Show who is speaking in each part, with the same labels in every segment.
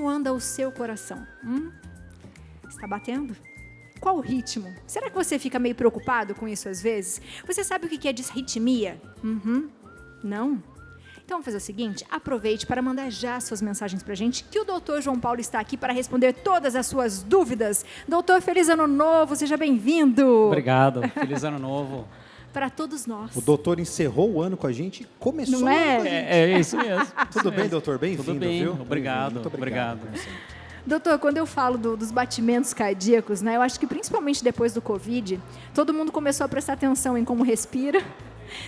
Speaker 1: Como anda o seu coração? Está batendo? Qual o ritmo? Será que você fica meio preocupado com isso às vezes? Você sabe o que é disritmia? Não? Então vamos fazer o seguinte, aproveite para mandar já suas mensagens para a gente, que o doutor João Paulo está aqui para responder todas as suas dúvidas. Doutor, feliz ano novo, seja bem-vindo.
Speaker 2: Obrigado, feliz ano novo.
Speaker 1: Para todos nós.
Speaker 3: O doutor encerrou o ano com a gente e começou
Speaker 1: Não
Speaker 3: o ano
Speaker 1: é?
Speaker 3: com a gente.
Speaker 2: É isso mesmo.
Speaker 3: Tudo bem, doutor? Bem-vindo,
Speaker 2: Tudo bem,
Speaker 3: viu?
Speaker 2: obrigado.
Speaker 3: Muito
Speaker 2: Obrigado.
Speaker 1: Doutor, quando eu falo dos batimentos cardíacos, né, eu acho que principalmente depois do Covid, todo mundo começou a prestar atenção em como respira,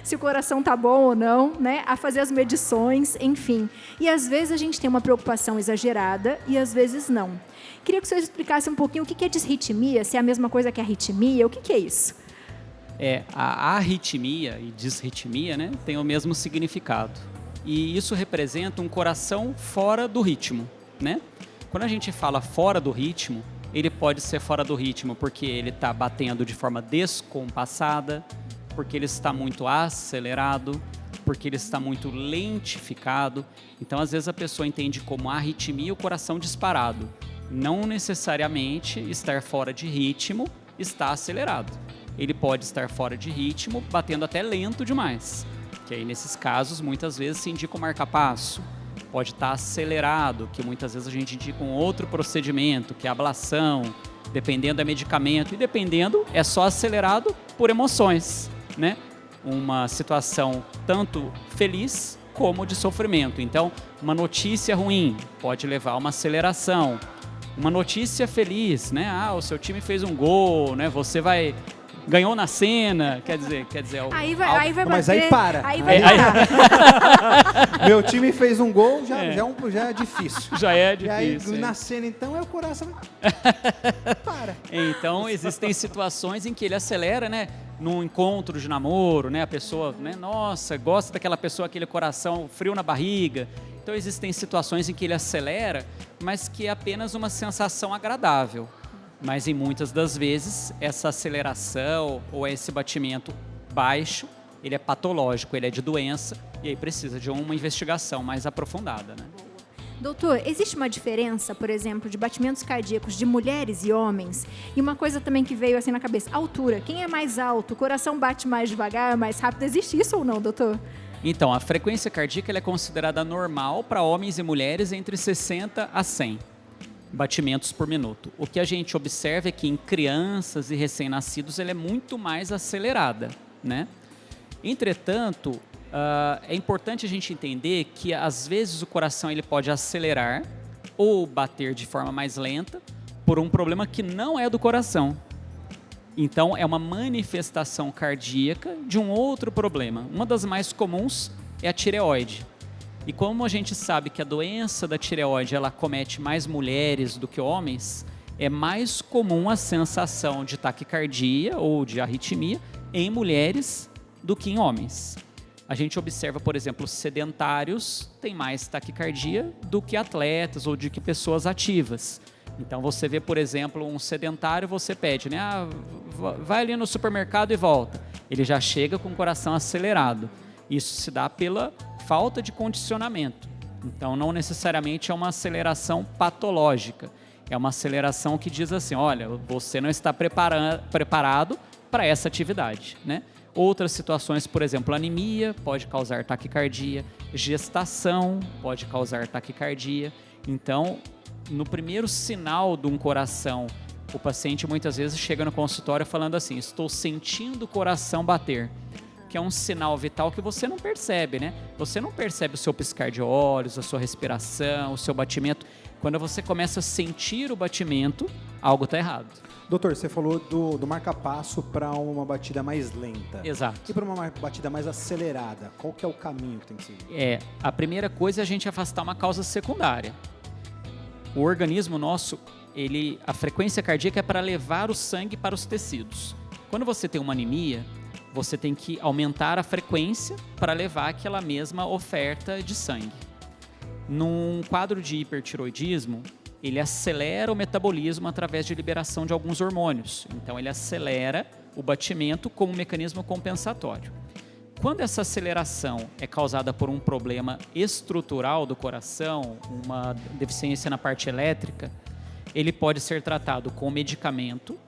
Speaker 1: se o coração tá bom ou não, né, a fazer as medições, enfim. E às vezes a gente tem uma preocupação exagerada e às vezes não. Queria que o senhor explicasse um pouquinho o que é disritmia, se é a mesma coisa que arritmia, o que é isso?
Speaker 2: A arritmia e disritmia, né, tem o mesmo significado. E isso representa um coração fora do ritmo, né? Quando a gente fala fora do ritmo, ele pode ser fora do ritmo porque ele está batendo de forma descompassada, porque ele está muito acelerado, porque ele está muito lentificado. Então, às vezes, a pessoa entende como arritmia o coração disparado. Não necessariamente estar fora de ritmo está acelerado. Ele pode estar fora de ritmo, batendo até lento demais. Que aí, nesses casos, muitas vezes se indica o marca-passo. Pode estar acelerado, que muitas vezes a gente indica um outro procedimento, que é a ablação, dependendo do medicamento. E dependendo, é só acelerado por emoções, né? Uma situação tanto feliz como de sofrimento. Então, uma notícia ruim pode levar a uma aceleração. Uma notícia feliz, né? O seu time fez um gol, né? Você ganhou na cena, quer dizer...
Speaker 1: Aí vai bater,
Speaker 3: mas aí para.
Speaker 1: Aí vai parar.
Speaker 3: Meu time fez um gol, já é difícil.
Speaker 2: Já é
Speaker 3: E aí,
Speaker 2: difícil.
Speaker 3: na cena, então, é o coração... Para.
Speaker 2: Então, existem situações em que ele acelera, né? Num encontro de namoro, né? A pessoa, né? Nossa, gosta daquela pessoa, aquele coração frio na barriga. Então, existem situações em que ele acelera, mas que é apenas uma sensação agradável. Mas, em muitas das vezes, essa aceleração ou esse batimento baixo, ele é patológico, ele é de doença, e aí precisa de uma investigação mais aprofundada, né?
Speaker 1: Doutor, existe uma diferença, por exemplo, de batimentos cardíacos de mulheres e homens? E uma coisa também que veio assim na cabeça, altura. Quem é mais alto? O coração bate mais devagar, mais rápido? Existe isso ou não, doutor?
Speaker 2: Então, a frequência cardíaca ela é considerada normal para homens e mulheres entre 60 a 100 batimentos por minuto. O que a gente observa é que em crianças e recém-nascidos ela é muito mais acelerada, né? Entretanto, é importante a gente entender que às vezes o coração ele pode acelerar ou bater de forma mais lenta por um problema que não é do coração. Então, é uma manifestação cardíaca de um outro problema. Uma das mais comuns é a tireoide. E como a gente sabe que a doença da tireoide ela acomete mais mulheres do que homens, é mais comum a sensação de taquicardia ou de arritmia em mulheres do que em homens. A gente observa, por exemplo, sedentários têm mais taquicardia do que atletas ou do que pessoas ativas. Então, você vê, por exemplo, um sedentário, você pede, né? Vai ali no supermercado e volta. Ele já chega com o coração acelerado. Isso se dá pela falta de condicionamento. Então, não necessariamente é uma aceleração patológica. É uma aceleração que diz assim, olha, você não está preparado para essa atividade, né? Outras situações, por exemplo, anemia pode causar taquicardia, gestação pode causar taquicardia. Então, no primeiro sinal de um coração, o paciente muitas vezes chega no consultório falando assim, estou sentindo o coração bater, que é um sinal vital que você não percebe, né? Você não percebe o seu piscar de olhos, a sua respiração, o seu batimento. Quando você começa a sentir o batimento, algo está errado.
Speaker 3: Doutor, você falou do marca-passo para uma batida mais lenta.
Speaker 2: Exato.
Speaker 3: E para uma batida mais acelerada, qual que é o caminho que tem que seguir?
Speaker 2: A primeira coisa é a gente afastar uma causa secundária. O organismo nosso, a frequência cardíaca é para levar o sangue para os tecidos. Quando você tem uma anemia, você tem que aumentar a frequência para levar aquela mesma oferta de sangue. Num quadro de hipertiroidismo, ele acelera o metabolismo através de liberação de alguns hormônios. Então, ele acelera o batimento como um mecanismo compensatório. Quando essa aceleração é causada por um problema estrutural do coração, uma deficiência na parte elétrica, ele pode ser tratado com medicamento,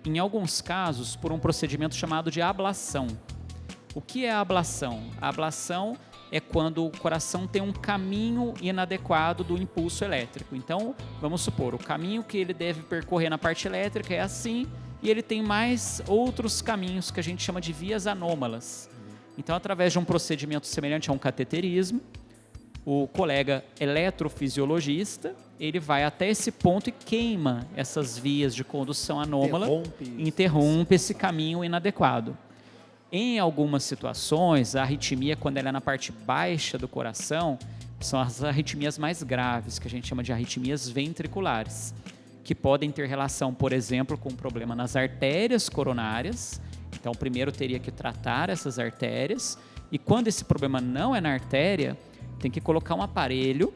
Speaker 2: em alguns casos por um procedimento chamado de ablação. O que é a ablação? A ablação é quando o coração tem um caminho inadequado do impulso elétrico. Então, vamos supor, o caminho que ele deve percorrer na parte elétrica é assim, e ele tem mais outros caminhos que a gente chama de vias anômalas. Então, através de um procedimento semelhante a um cateterismo, o colega eletrofisiologista, ele vai até esse ponto e queima essas vias de condução anômala, interrompe esse caminho inadequado. Em algumas situações, a arritmia, quando ela é na parte baixa do coração, são as arritmias mais graves, que a gente chama de arritmias ventriculares, que podem ter relação, por exemplo, com um problema nas artérias coronárias. Então, primeiro teria que tratar essas artérias, e quando esse problema não é na artéria, tem que colocar um aparelho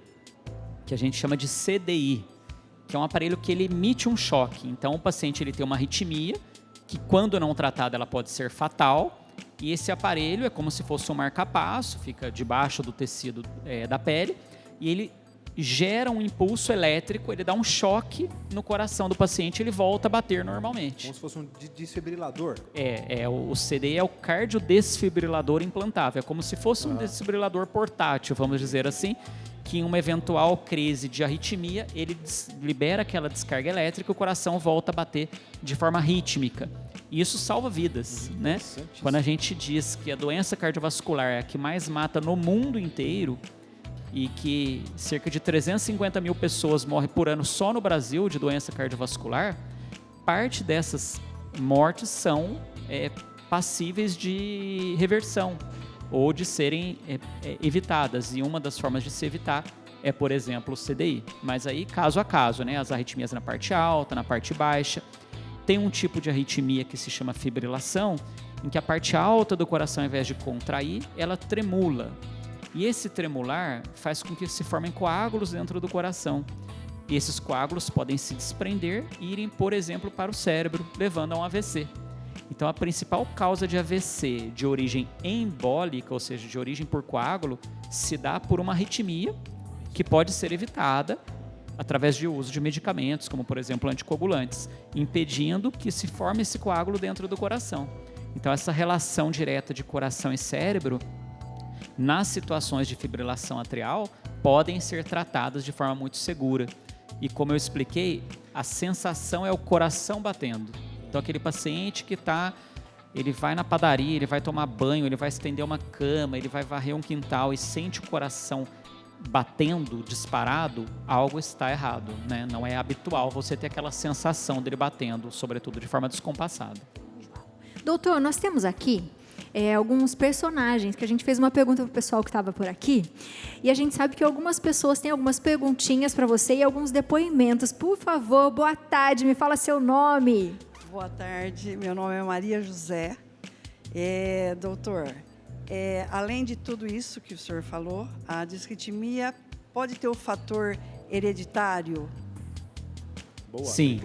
Speaker 2: que a gente chama de CDI, que é um aparelho que ele emite um choque. Então, o paciente ele tem uma arritmia, que quando não tratada ela pode ser fatal, e esse aparelho é como se fosse um marca-passo, fica debaixo do tecido da pele, e ele gera um impulso elétrico, ele dá um choque no coração do paciente, ele volta a bater normalmente.
Speaker 3: Como se fosse um desfibrilador?
Speaker 2: O CDI é o cardiodesfibrilador implantável, é como se fosse um desfibrilador portátil, vamos dizer assim, que em uma eventual crise de arritmia, ele libera aquela descarga elétrica e o coração volta a bater de forma rítmica. E isso salva vidas, né? Quando a gente diz que a doença cardiovascular é a que mais mata no mundo inteiro, e que cerca de 350 mil pessoas morrem por ano só no Brasil de doença cardiovascular, parte dessas mortes são passíveis de reversão ou de serem evitadas. E uma das formas de se evitar é, por exemplo, o CDI. Mas aí, caso a caso, né? As arritmias na parte alta, na parte baixa. Tem um tipo de arritmia que se chama fibrilação, em que a parte alta do coração, ao invés de contrair, ela tremula. E esse tremular faz com que se formem coágulos dentro do coração. E esses coágulos podem se desprender e irem, por exemplo, para o cérebro, levando a um AVC. Então, a principal causa de AVC de origem embólica, ou seja, de origem por coágulo, se dá por uma arritmia que pode ser evitada através de uso de medicamentos, como, por exemplo, anticoagulantes, impedindo que se forme esse coágulo dentro do coração. Então, essa relação direta de coração e cérebro, nas situações de fibrilação atrial, podem ser tratadas de forma muito segura. E como eu expliquei, a sensação é o coração batendo. Então, aquele paciente que ele vai na padaria, ele vai tomar banho, ele vai estender uma cama, ele vai varrer um quintal e sente o coração batendo, disparado, algo está errado, né? Não é habitual você ter aquela sensação dele batendo, sobretudo de forma descompassada.
Speaker 1: Doutor, nós temos aqui alguns personagens, que a gente fez uma pergunta para o pessoal que estava por aqui, e a gente sabe que algumas pessoas têm algumas perguntinhas para você e alguns depoimentos. Por favor, boa tarde, me fala seu nome.
Speaker 4: Boa tarde, meu nome é Maria José. Doutor, além de tudo isso que o senhor falou, a disritmia pode ter o fator hereditário?
Speaker 3: Boa,
Speaker 2: sim,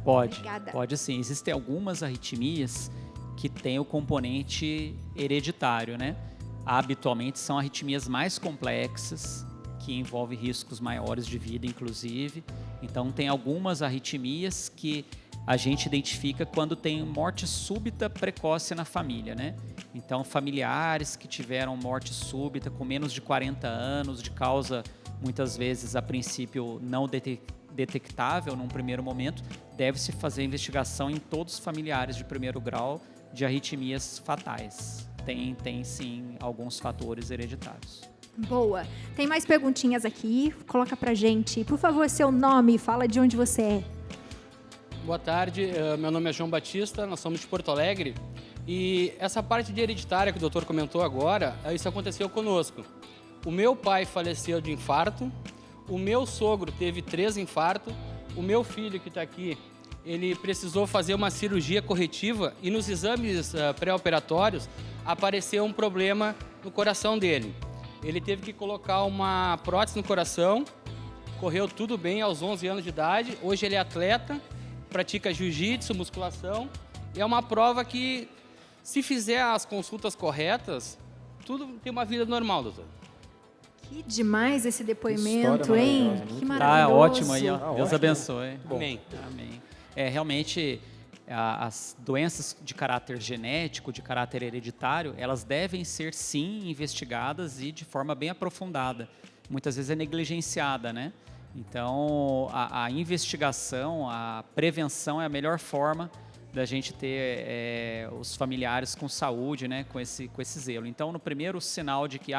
Speaker 3: obrigado.
Speaker 2: Pode sim. Existem algumas arritmias que têm o componente hereditário, né? Habitualmente são arritmias mais complexas, que envolvem riscos maiores de vida, inclusive. Então, tem algumas arritmias que a gente identifica quando tem morte súbita precoce na família, né? Então, familiares que tiveram morte súbita com menos de 40 anos, de causa, muitas vezes, a princípio, não detectável num primeiro momento, deve-se fazer investigação em todos os familiares de primeiro grau de arritmias fatais. Tem sim, alguns fatores hereditários.
Speaker 1: Boa. Tem mais perguntinhas aqui. Coloca pra gente. Por favor, seu nome, fala de onde você é.
Speaker 5: Boa tarde, meu nome é João Batista, nós somos de Porto Alegre. E essa parte de hereditária que o doutor comentou agora, isso aconteceu conosco. O meu pai faleceu de infarto, o meu sogro teve 3 infartos, o meu filho que está aqui, ele precisou fazer uma cirurgia corretiva e nos exames pré-operatórios apareceu um problema no coração dele. Ele teve que colocar uma prótese no coração, correu tudo bem aos 11 anos de idade, hoje ele é atleta, pratica jiu-jitsu, musculação, e é uma prova que, se fizer as consultas corretas, tudo tem uma vida normal, doutor.
Speaker 1: Que demais esse depoimento,
Speaker 3: História
Speaker 1: hein?
Speaker 3: maravilhosa,
Speaker 1: Que
Speaker 3: muito
Speaker 1: maravilhoso.
Speaker 2: Tá ótimo aí, ó.
Speaker 3: Ah,
Speaker 2: Deus
Speaker 3: ótimo.
Speaker 2: abençoe.
Speaker 5: Amém.
Speaker 2: Amém. Realmente, as doenças de caráter genético, de caráter hereditário, elas devem ser, sim, investigadas e de forma bem aprofundada. Muitas vezes é negligenciada, né? Então, a investigação, a prevenção é a melhor forma da gente ter os familiares com saúde, né, com esse zelo. Então, no primeiro sinal de que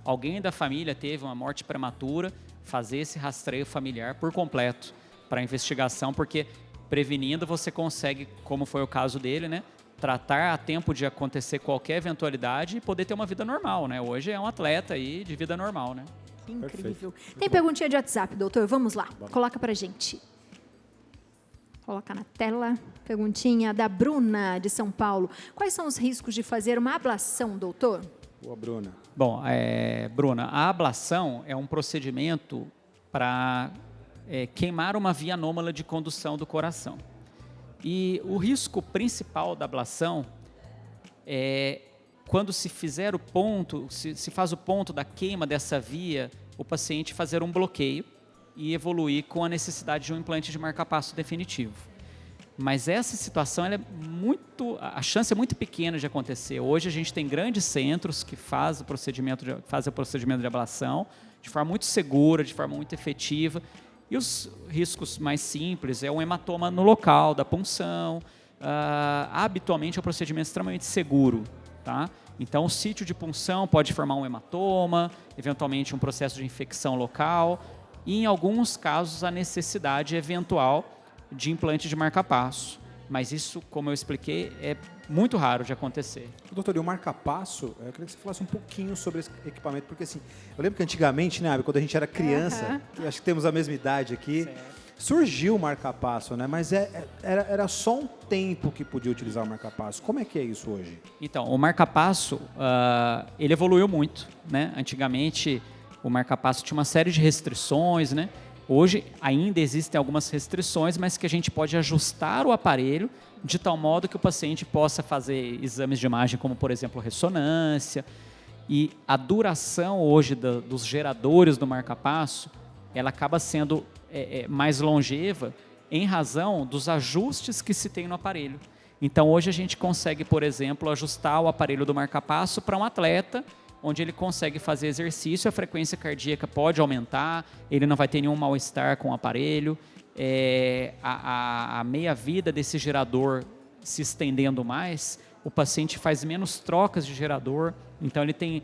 Speaker 2: alguém da família teve uma morte prematura, fazer esse rastreio familiar por completo para a investigação, porque prevenindo você consegue, como foi o caso dele, né, tratar a tempo de acontecer qualquer eventualidade e poder ter uma vida normal, né? Hoje é um atleta aí de vida normal, né?
Speaker 1: Que incrível.
Speaker 3: Perfeito.
Speaker 1: Tem perguntinha de WhatsApp, doutor? Vamos lá. Coloca pra gente. Coloca na tela. Perguntinha da Bruna, de São Paulo. Quais são os riscos de fazer uma ablação, doutor?
Speaker 3: Boa, Bruna.
Speaker 2: Bom, Bruna, a ablação é um procedimento para queimar uma via anômala de condução do coração. E o risco principal da ablação é quando se fizer o ponto, se faz o ponto da queima dessa via, o paciente fazer um bloqueio e evoluir com a necessidade de um implante de marca-passo definitivo. Mas essa situação, a chance é muito pequena de acontecer. Hoje a gente tem grandes centros que fazem o procedimento de ablação de forma muito segura, de forma muito efetiva. E os riscos mais simples é um hematoma no local da punção. Habitualmente é um procedimento extremamente seguro, tá? Então o sítio de punção pode formar um hematoma, eventualmente um processo de infecção local e em alguns casos a necessidade eventual de implante de marca-passo. Mas isso, como eu expliquei, é muito raro de acontecer.
Speaker 3: Doutor, e o marca-passo, eu queria que você falasse um pouquinho sobre esse equipamento, porque assim, eu lembro que antigamente, né, quando a gente era criança, e acho que temos a mesma idade aqui, surgiu o marca-passo, né, mas era só um tempo que podia utilizar o marca-passo. Como é que é isso hoje?
Speaker 2: Então, o marca-passo, ele evoluiu muito, né? Antigamente, o marca-passo tinha uma série de restrições, né? Hoje ainda existem algumas restrições, mas que a gente pode ajustar o aparelho de tal modo que o paciente possa fazer exames de imagem, como por exemplo ressonância. E a duração hoje dos geradores do marca-passo, ela acaba sendo mais longeva em razão dos ajustes que se tem no aparelho. Então hoje a gente consegue, por exemplo, ajustar o aparelho do marca-passo para um atleta, onde ele consegue fazer exercício, a frequência cardíaca pode aumentar, ele não vai ter nenhum mal-estar com o aparelho, a meia-vida desse gerador se estendendo mais, o paciente faz menos trocas de gerador, então ele tem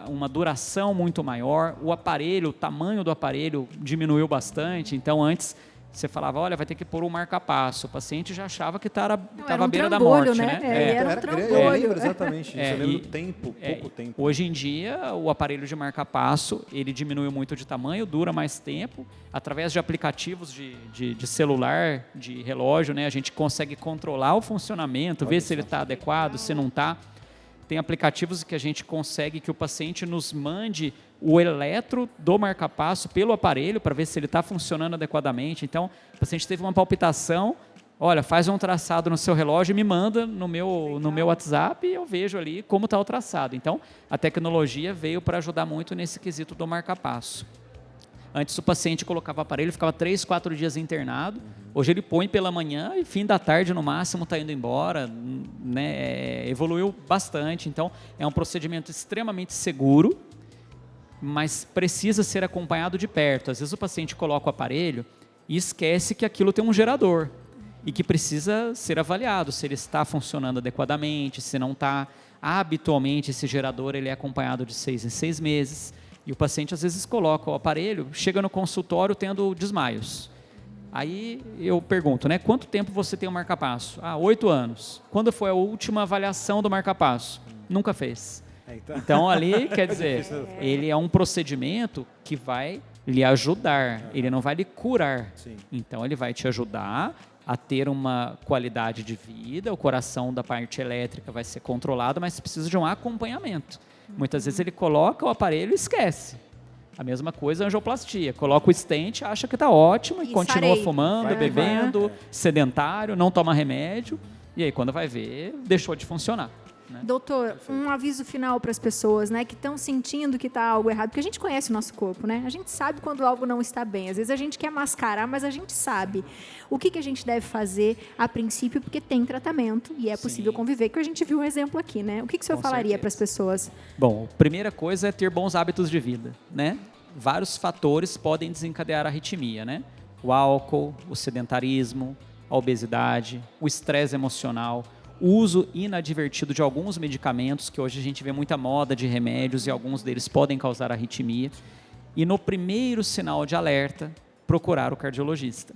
Speaker 2: uma duração muito maior, o aparelho, o tamanho do aparelho diminuiu bastante, então antes você falava, olha, vai ter que pôr um marca-passo. O paciente já achava que estava à beira da morte, né?
Speaker 1: Era um
Speaker 3: Eu
Speaker 1: trambolho.
Speaker 3: lembro exatamente isso. Eu lembro do tempo, pouco tempo.
Speaker 2: Hoje em dia, o aparelho de marca-passo, ele diminuiu muito de tamanho, dura mais tempo. Através de aplicativos de celular, de relógio, né, a gente consegue controlar o funcionamento, ver se ele está adequado, se não está. Tem aplicativos que a gente consegue que o paciente nos mande o eletro do marca-passo pelo aparelho para ver se ele está funcionando adequadamente. Então, o paciente teve uma palpitação, olha, faz um traçado no seu relógio e me manda no meu WhatsApp e eu vejo ali como está o traçado. Então, a tecnologia veio para ajudar muito nesse quesito do marca-passo. Antes o paciente colocava o aparelho, ficava 3, 4 dias internado. Hoje ele põe pela manhã e fim da tarde no máximo está indo embora, né? Evoluiu bastante. Então é um procedimento extremamente seguro, mas precisa ser acompanhado de perto. Às vezes o paciente coloca o aparelho e esquece que aquilo tem um gerador e que precisa ser avaliado se ele está funcionando adequadamente, se não está. Habitualmente esse gerador ele é acompanhado de 6 em 6 meses. E o paciente às vezes coloca o aparelho, chega no consultório tendo desmaios. Aí eu pergunto, né, quanto tempo você tem o marca-passo? 8 anos. Quando foi a última avaliação do marca-passo? Nunca fez. Então ali, quer dizer, ele é um procedimento que vai lhe ajudar, ele não vai lhe curar.
Speaker 3: Sim.
Speaker 2: Então ele vai te ajudar a ter uma qualidade de vida, o coração da parte elétrica vai ser controlado, mas precisa de um acompanhamento. Muitas vezes ele coloca o aparelho e esquece. A mesma coisa a angioplastia. Coloca o stent, acha que está ótimo e continua fumando, bebendo, sedentário, não toma remédio. E aí quando vai ver, deixou de funcionar. né?
Speaker 1: Doutor, um aviso final para as pessoas, né, que estão sentindo que está algo errado, porque a gente conhece o nosso corpo, né? A gente sabe quando algo não está bem. Às vezes a gente quer mascarar, mas a gente sabe. O que a gente deve fazer a princípio, porque tem tratamento e é possível conviver, que a gente viu um exemplo aqui, né? O que o senhor falaria para as pessoas?
Speaker 2: Bom, a primeira coisa é ter bons hábitos de vida, né? Vários fatores podem desencadear a arritmia, né? O álcool, o sedentarismo, a obesidade, o estresse emocional, o uso inadvertido de alguns medicamentos, que hoje a gente vê muita moda de remédios e alguns deles podem causar arritmia. E no primeiro sinal de alerta, procurar o cardiologista.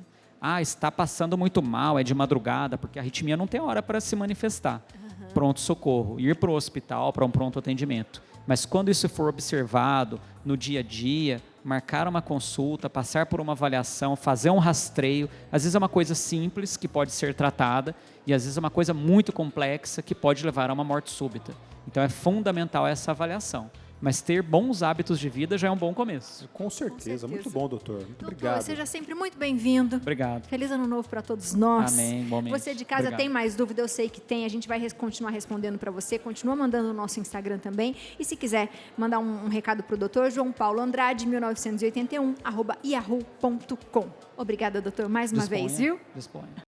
Speaker 2: Está passando muito mal, é de madrugada, porque a arritmia não tem hora para se manifestar. Pronto-socorro, ir para o hospital para um pronto atendimento. Mas quando isso for observado no dia a dia, marcar uma consulta, passar por uma avaliação, fazer um rastreio, às vezes é uma coisa simples que pode ser tratada e às vezes é uma coisa muito complexa que pode levar a uma morte súbita. Então é fundamental essa avaliação. Mas ter bons hábitos de vida já é um bom começo.
Speaker 3: Com certeza. Muito bom, doutor. Muito
Speaker 1: Doutor,
Speaker 3: obrigado.
Speaker 1: seja sempre muito bem-vindo.
Speaker 2: Obrigado.
Speaker 1: Feliz Ano Novo para todos nós.
Speaker 2: Amém. Bom mês.
Speaker 1: Você de casa
Speaker 2: Obrigado.
Speaker 1: tem mais dúvida? Eu sei que tem. A gente vai continuar respondendo para você. Continua mandando no nosso Instagram também. E se quiser mandar um recado para o doutor, João Paulo Andrade, 1981, @yahoo.com. Obrigada, doutor, mais uma vez, viu?
Speaker 2: Disponha.